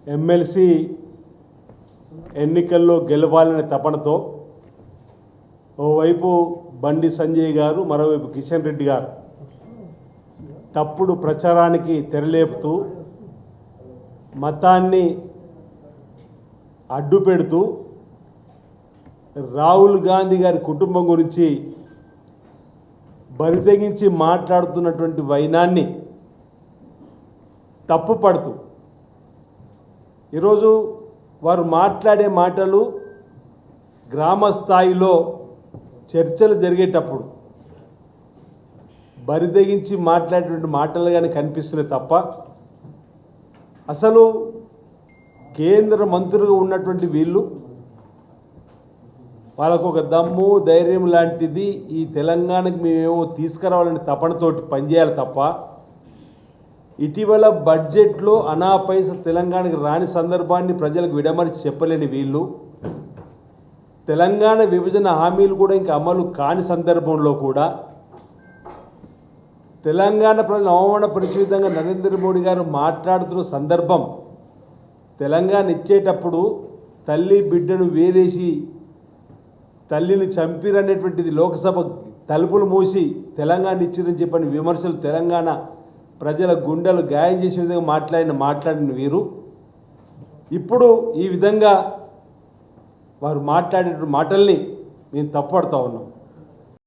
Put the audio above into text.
MLC ఎన్నికల్లో గెలవాలనే తపనతో ఓవైపు బండి సంజయ్ గారు, మరోవైపు కిషన్ రెడ్డి గారు తప్పుడు ప్రచారానికి తెరలేపుతూ మతాన్ని అడ్డుపెడుతూ రాహుల్ గాంధీ గారి కుటుంబం గురించి బరితెగించి మాట్లాడుతున్నటువంటి వైనాన్ని తప్పుపడుతూ ఈరోజు వారు మాట్లాడే మాటలు గ్రామ స్థాయిలో చర్చలు జరిగేటప్పుడు బరితెగించి మాట్లాడేటువంటి మాటలుగానే కనిపిస్తున్నాయి తప్ప అసలు కేంద్ర మంత్రులుగా ఉన్నటువంటి వీళ్ళు వాళ్ళకు ఒక దమ్ము ధైర్యం లాంటిది ఈ తెలంగాణకు మేమేమో తీసుకురావాలని తపనతోటి పనిచేయాలి తప్ప ఇటీవల బడ్జెట్లో అనా పైస తెలంగాణకు రాని సందర్భాన్ని ప్రజలకు విడమర్చి చెప్పలేని వీళ్ళు తెలంగాణ విభజన హామీలు కూడా ఇంకా అమలు కాని సందర్భంలో కూడా తెలంగాణ ప్రజలను అవమానపరిచే విధంగా నరేంద్ర మోడీ గారు మాట్లాడుతున్న సందర్భం తెలంగాణ ఇచ్చేటప్పుడు తల్లి బిడ్డను వేరేసి తల్లిని చంపిరనేటువంటిది లోక్సభ తలుపులు మూసి తెలంగాణ ఇచ్చిరని చెప్పని విమర్శలు తెలంగాణ ప్రజల గుండెలు గాయం చేసే విధంగా మాట్లాడిన వీరు ఇప్పుడు ఈ విధంగా వారు మాట్లాడే మాటల్ని మేము తప్పుపడతా ఉన్నాం.